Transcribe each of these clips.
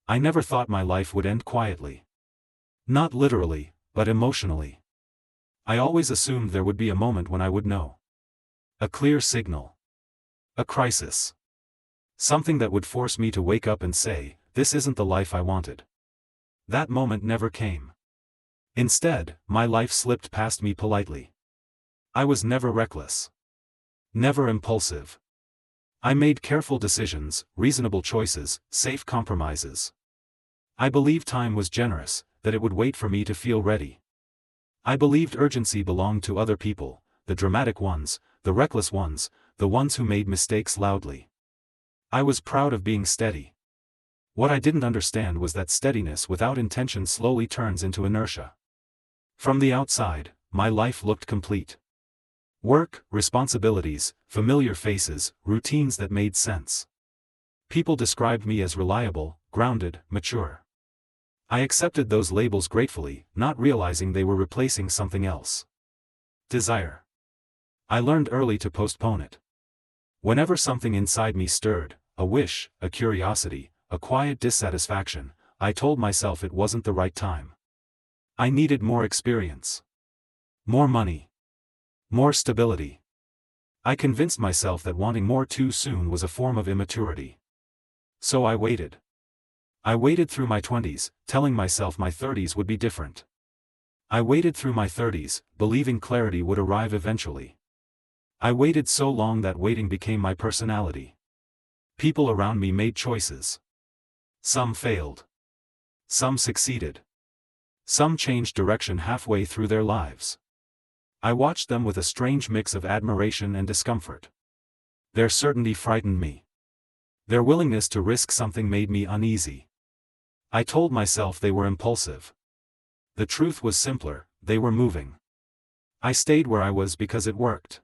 I never thought my life would end quietly. Not literally, but emotionally. I always assumed there would be a moment when I would know. A clear signal. A crisis. Something that would force me to wake up and say, this isn't the life I wanted. That moment never came. Instead, my life slipped past me politely. I was never reckless. Never impulsive. I made careful decisions, reasonable choices, safe compromises. I believed time was generous, that it would wait for me to feel ready. I believed urgency belonged to other people, the dramatic ones, the reckless ones, the ones who made mistakes loudly. I was proud of being steady. What I didn't understand was that steadiness without intention slowly turns into inertia. From the outside, my life looked complete. Work, responsibilities, familiar faces, routines that made sense. People described me as reliable, grounded, mature. I accepted those labels gratefully, not realizing they were replacing something else. Desire. I learned early to postpone it. Whenever something inside me stirred, a wish, a curiosity, a quiet dissatisfaction, I told myself it wasn't the right time. I needed more experience. More money. More stability. I convinced myself that wanting more too soon was a form of immaturity. So I waited. I waited through my 20s, telling myself my 30s would be different. I waited through my 30s, believing clarity would arrive eventually. I waited so long that waiting became my personality. People around me made choices. Some failed. Some succeeded. Some changed direction halfway through their lives. I watched them with a strange mix of admiration and discomfort. Their certainty frightened me. Their willingness to risk something made me uneasy. I told myself they were impulsive. The truth was simpler, they were moving. I stayed where I was because it worked.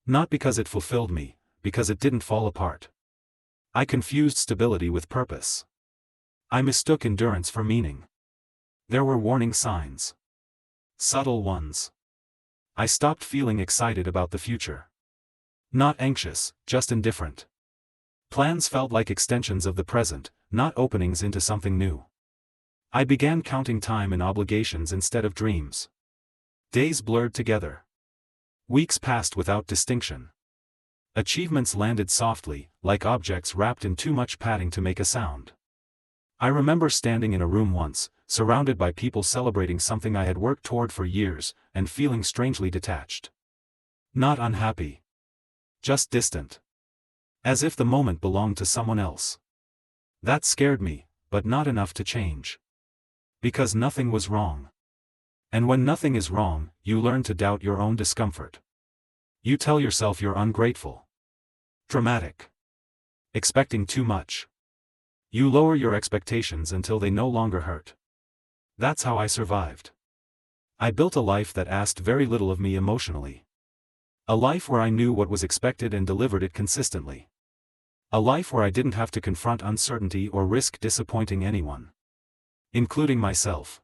Not because it fulfilled me, because it didn't fall apart. I confused stability with purpose. I mistook endurance for meaning. There were warning signs. Subtle ones. I stopped feeling excited about the future. Not anxious, just indifferent. Plans felt like extensions of the present, not openings into something new. I began counting time and obligations instead of dreams. Days blurred together. Weeks passed without distinction. Achievements landed softly, like objects wrapped in too much padding to make a sound. I remember standing in a room once, surrounded by people celebrating something I had worked toward for years, and feeling strangely detached. Not unhappy. Just distant. As if the moment belonged to someone else. That scared me, but not enough to change. Because nothing was wrong. And when nothing is wrong, you learn to doubt your own discomfort. You tell yourself you're ungrateful. Dramatic. Expecting too much. You lower your expectations until they no longer hurt. That's how I survived. I built a life that asked very little of me emotionally. A life where I knew what was expected and delivered it consistently. A life where I didn't have to confront uncertainty or risk disappointing anyone. Including myself.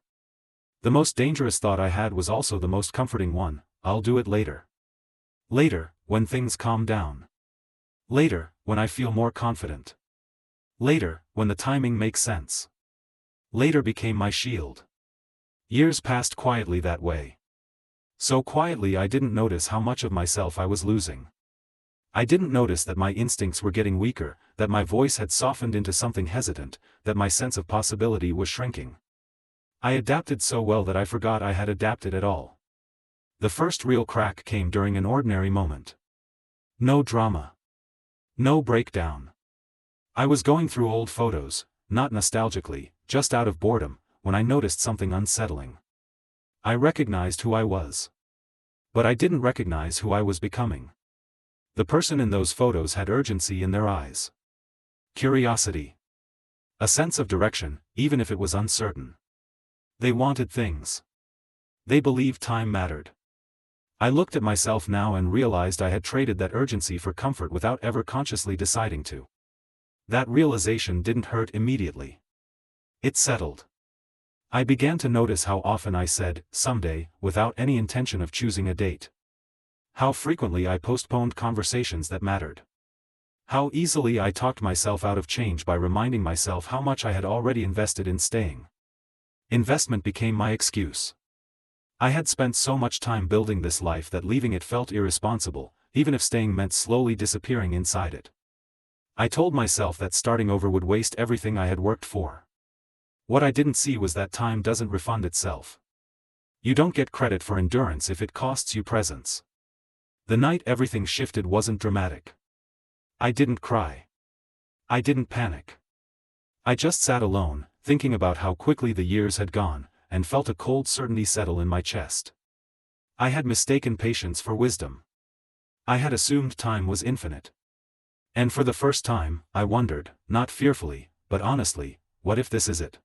The most dangerous thought I had was also the most comforting one: I'll do it later. Later, when things calm down. Later, when I feel more confident. Later, when the timing makes sense. Later became my shield. Years passed quietly that way. So quietly I didn't notice how much of myself I was losing. I didn't notice that my instincts were getting weaker, that my voice had softened into something hesitant, that my sense of possibility was shrinking. I adapted so well that I forgot I had adapted at all. The first real crack came during an ordinary moment. No drama. No breakdown. I was going through old photos, not nostalgically, just out of boredom, when I noticed something unsettling. I recognized who I was. But I didn't recognize who I was becoming. The person in those photos had urgency in their eyes. Curiosity. A sense of direction, even if it was uncertain. They wanted things. They believed time mattered. I looked at myself now and realized I had traded that urgency for comfort without ever consciously deciding to. That realization didn't hurt immediately. It settled. I began to notice how often I said, someday, without any intention of choosing a date. How frequently I postponed conversations that mattered. How easily I talked myself out of change by reminding myself how much I had already invested in staying. Investment became my excuse. I had spent so much time building this life that leaving it felt irresponsible, even if staying meant slowly disappearing inside it. I told myself that starting over would waste everything I had worked for. What I didn't see was that time doesn't refund itself. You don't get credit for endurance if it costs you presence. The night everything shifted wasn't dramatic. I didn't cry. I didn't panic. I just sat alone, thinking about how quickly the years had gone, and felt a cold certainty settle in my chest. I had mistaken patience for wisdom. I had assumed time was infinite. And for the first time, I wondered, not fearfully, but honestly, what if this is it?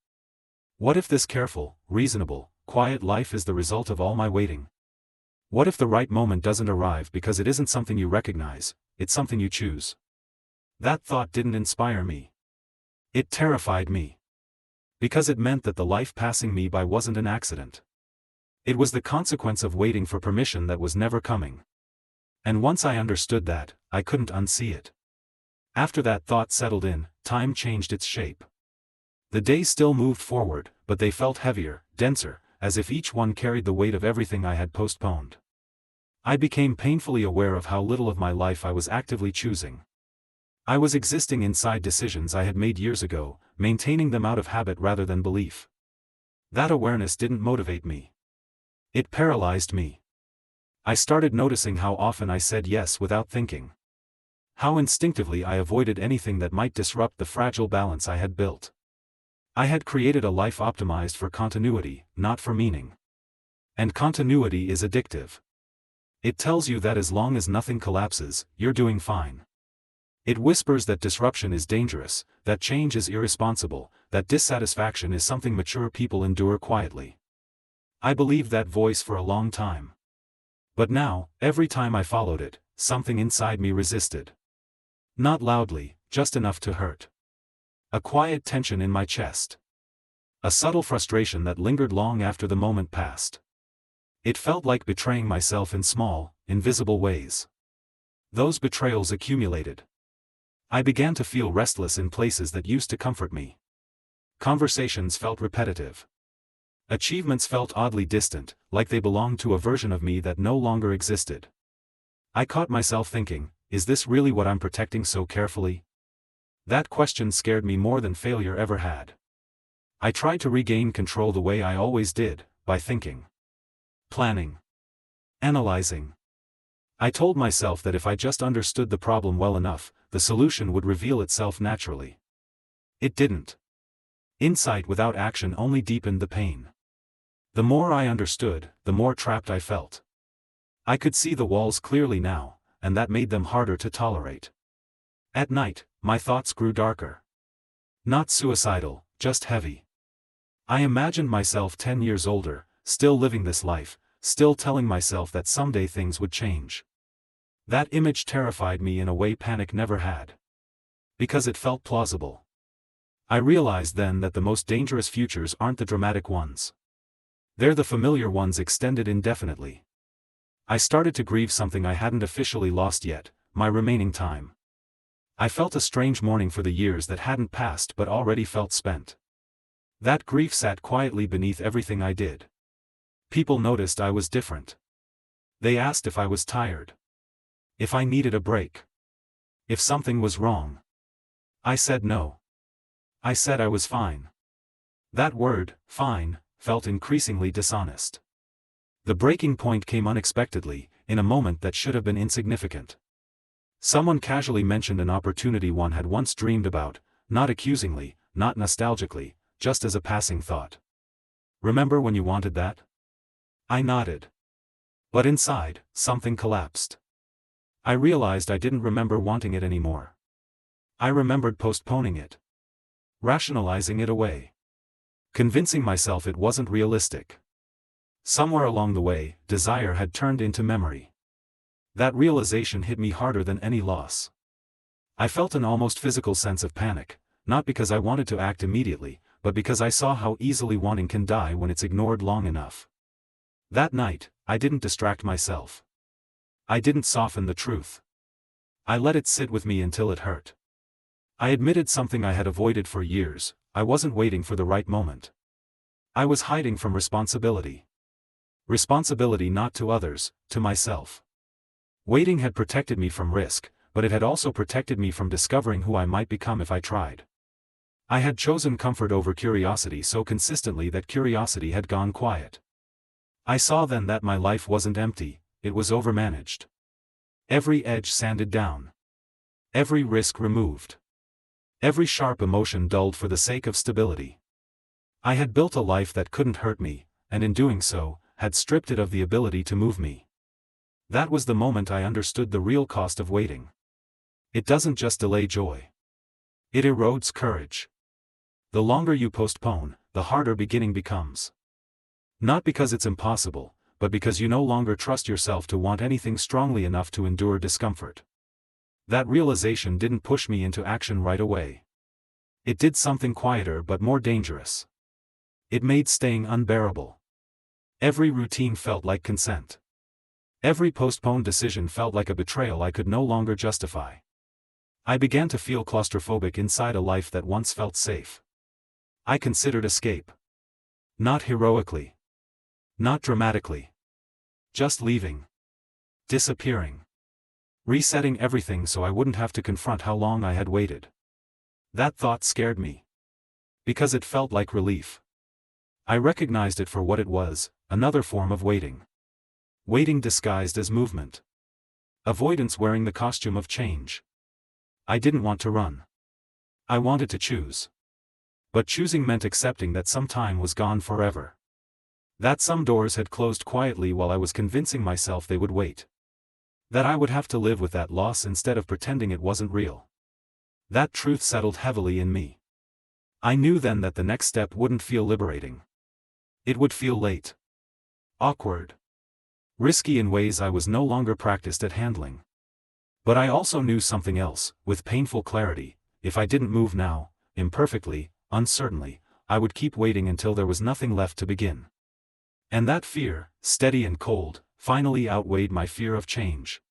What if this careful, reasonable, quiet life is the result of all my waiting? What if the right moment doesn't arrive because it isn't something you recognize, it's something you choose? That thought didn't inspire me. It terrified me. Because it meant that the life passing me by wasn't an accident. It was the consequence of waiting for permission that was never coming. And once I understood that, I couldn't unsee it. After that thought settled in, time changed its shape. The days still moved forward, but they felt heavier, denser, as if each one carried the weight of everything I had postponed. I became painfully aware of how little of my life I was actively choosing. I was existing inside decisions I had made years ago, maintaining them out of habit rather than belief. That awareness didn't motivate me. It paralyzed me. I started noticing how often I said yes without thinking. How instinctively I avoided anything that might disrupt the fragile balance I had built. I had created a life optimized for continuity, not for meaning. And continuity is addictive. It tells you that as long as nothing collapses, you're doing fine. It whispers that disruption is dangerous, that change is irresponsible, that dissatisfaction is something mature people endure quietly. I believed that voice for a long time. But now, every time I followed it, something inside me resisted. Not loudly, just enough to hurt. A quiet tension in my chest. A subtle frustration that lingered long after the moment passed. It felt like betraying myself in small, invisible ways. Those betrayals accumulated. I began to feel restless in places that used to comfort me. Conversations felt repetitive. Achievements felt oddly distant, like they belonged to a version of me that no longer existed. I caught myself thinking, is this really what I'm protecting so carefully? That question scared me more than failure ever had. I tried to regain control the way I always did, by thinking. Planning. Analyzing. I told myself that if I just understood the problem well enough, the solution would reveal itself naturally. It didn't. Insight without action only deepened the pain. The more I understood, the more trapped I felt. I could see the walls clearly now, and that made them harder to tolerate. At night, my thoughts grew darker. Not suicidal, just heavy. I imagined myself 10 years older, still living this life, still telling myself that someday things would change. That image terrified me in a way panic never had. Because it felt plausible. I realized then that the most dangerous futures aren't the dramatic ones. They're the familiar ones extended indefinitely. I started to grieve something I hadn't officially lost yet, my remaining time. I felt a strange mourning for the years that hadn't passed but already felt spent. That grief sat quietly beneath everything I did. People noticed I was different. They asked if I was tired. If I needed a break. If something was wrong. I said no. I said I was fine. That word, fine, felt increasingly dishonest. The breaking point came unexpectedly, in a moment that should have been insignificant. Someone casually mentioned an opportunity one had once dreamed about, not accusingly, not nostalgically, just as a passing thought. Remember when you wanted that? I nodded. But inside, something collapsed. I realized I didn't remember wanting it anymore. I remembered postponing it. Rationalizing it away. Convincing myself it wasn't realistic. Somewhere along the way, desire had turned into memory. That realization hit me harder than any loss. I felt an almost physical sense of panic, not because I wanted to act immediately, but because I saw how easily wanting can die when it's ignored long enough. That night, I didn't distract myself. I didn't soften the truth. I let it sit with me until it hurt. I admitted something I had avoided for years: I wasn't waiting for the right moment. I was hiding from responsibility. Responsibility not to others, to myself. Waiting had protected me from risk, but it had also protected me from discovering who I might become if I tried. I had chosen comfort over curiosity so consistently that curiosity had gone quiet. I saw then that my life wasn't empty, it was overmanaged. Every edge sanded down. Every risk removed. Every sharp emotion dulled for the sake of stability. I had built a life that couldn't hurt me, and in doing so, had stripped it of the ability to move me. That was the moment I understood the real cost of waiting. It doesn't just delay joy. It erodes courage. The longer you postpone, the harder beginning becomes. Not because it's impossible, but because you no longer trust yourself to want anything strongly enough to endure discomfort. That realization didn't push me into action right away. It did something quieter but more dangerous. It made staying unbearable. Every routine felt like consent. Every postponed decision felt like a betrayal I could no longer justify. I began to feel claustrophobic inside a life that once felt safe. I considered escape. Not heroically. Not dramatically. Just leaving. Disappearing. Resetting everything so I wouldn't have to confront how long I had waited. That thought scared me. Because it felt like relief. I recognized it for what it was: another form of waiting. Waiting disguised as movement. Avoidance wearing the costume of change. I didn't want to run. I wanted to choose. But choosing meant accepting that some time was gone forever. That some doors had closed quietly while I was convincing myself they would wait. That I would have to live with that loss instead of pretending it wasn't real. That truth settled heavily in me. I knew then that the next step wouldn't feel liberating. It would feel late. Awkward. Risky in ways I was no longer practiced at handling. But I also knew something else, with painful clarity: if I didn't move now, imperfectly, uncertainly, I would keep waiting until there was nothing left to begin. And that fear, steady and cold, finally outweighed my fear of change.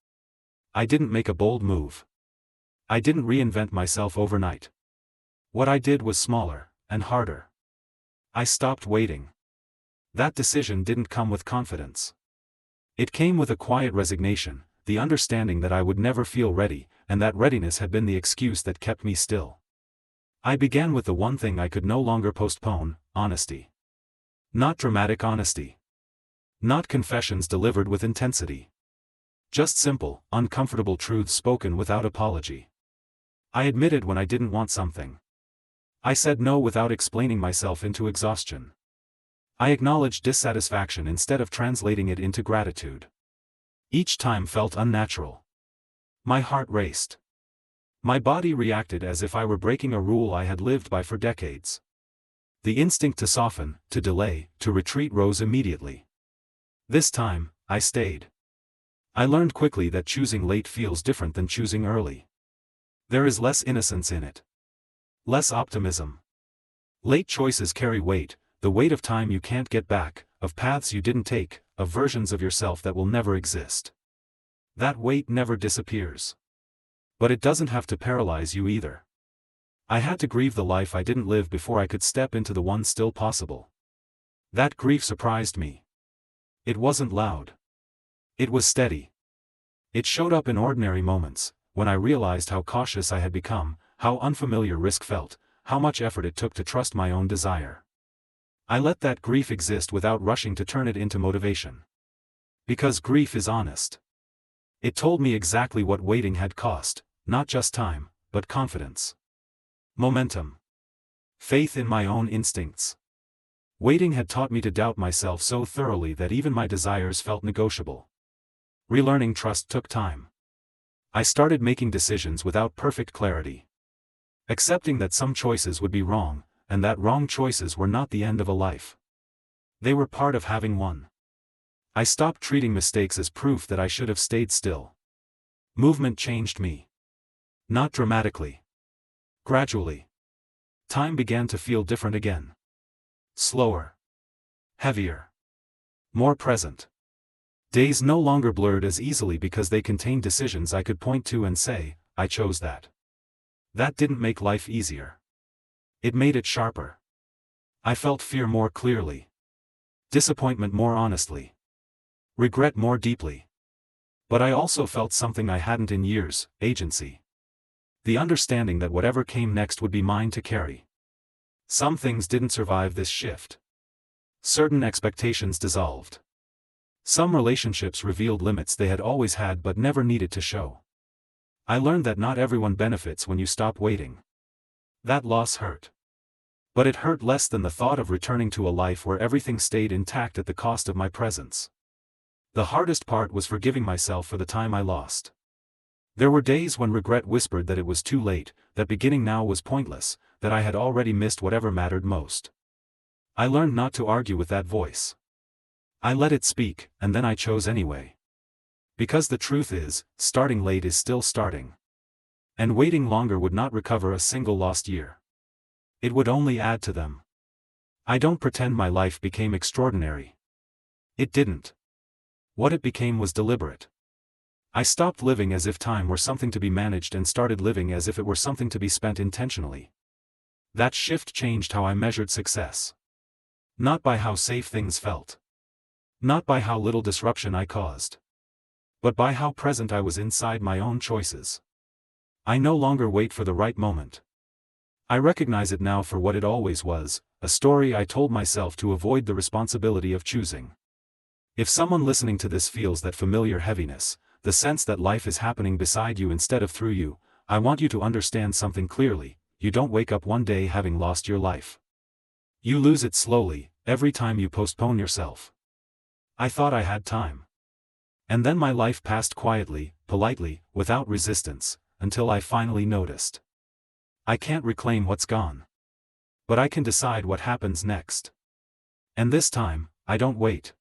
I didn't make a bold move. I didn't reinvent myself overnight. What I did was smaller, and harder. I stopped waiting. That decision didn't come with confidence. It came with a quiet resignation, the understanding that I would never feel ready, and that readiness had been the excuse that kept me still. I began with the one thing I could no longer postpone: honesty. Not dramatic honesty. Not confessions delivered with intensity. Just simple, uncomfortable truths spoken without apology. I admitted when I didn't want something. I said no without explaining myself into exhaustion. I acknowledged dissatisfaction instead of translating it into gratitude. Each time felt unnatural. My heart raced. My body reacted as if I were breaking a rule I had lived by for decades. The instinct to soften, to delay, to retreat rose immediately. This time, I stayed. I learned quickly that choosing late feels different than choosing early. There is less innocence in it. Less optimism. Late choices carry weight, the weight of time you can't get back, of paths you didn't take, of versions of yourself that will never exist. That weight never disappears. But it doesn't have to paralyze you either. I had to grieve the life I didn't live before I could step into the one still possible. That grief surprised me. It wasn't loud. It was steady. It showed up in ordinary moments, when I realized how cautious I had become, how unfamiliar risk felt, how much effort it took to trust my own desire. I let that grief exist without rushing to turn it into motivation. Because grief is honest. It told me exactly what waiting had cost: not just time, but confidence. Momentum. Faith in my own instincts. Waiting had taught me to doubt myself so thoroughly that even my desires felt negotiable. Relearning trust took time. I started making decisions without perfect clarity. Accepting that some choices would be wrong, and that wrong choices were not the end of a life. They were part of having one. I stopped treating mistakes as proof that I should have stayed still. Movement changed me. Not dramatically. Gradually. Time began to feel different again. Slower. Heavier. More present. Days no longer blurred as easily because they contained decisions I could point to and say, I chose that. That didn't make life easier. It made it sharper. I felt fear more clearly. Disappointment more honestly. Regret more deeply. But I also felt something I hadn't in years: agency. The understanding that whatever came next would be mine to carry. Some things didn't survive this shift. Certain expectations dissolved. Some relationships revealed limits they had always had but never needed to show. I learned that not everyone benefits when you stop waiting. That loss hurt. But it hurt less than the thought of returning to a life where everything stayed intact at the cost of my presence. The hardest part was forgiving myself for the time I lost. There were days when regret whispered that it was too late, that beginning now was pointless, that I had already missed whatever mattered most. I learned not to argue with that voice. I let it speak, and then I chose anyway. Because the truth is, starting late is still starting. And waiting longer would not recover a single lost year. It would only add to them. I don't pretend my life became extraordinary. It didn't. What it became was deliberate. I stopped living as if time were something to be managed and started living as if it were something to be spent intentionally. That shift changed how I measured success. Not by how safe things felt. Not by how little disruption I caused. But by how present I was inside my own choices. I no longer wait for the right moment. I recognize it now for what it always was, a story I told myself to avoid the responsibility of choosing. If someone listening to this feels that familiar heaviness, the sense that life is happening beside you instead of through you, I want you to understand something clearly: you don't wake up one day having lost your life. You lose it slowly, every time you postpone yourself. I thought I had time. And then my life passed quietly, politely, without resistance, until I finally noticed. I can't reclaim what's gone. But I can decide what happens next. And this time, I don't wait.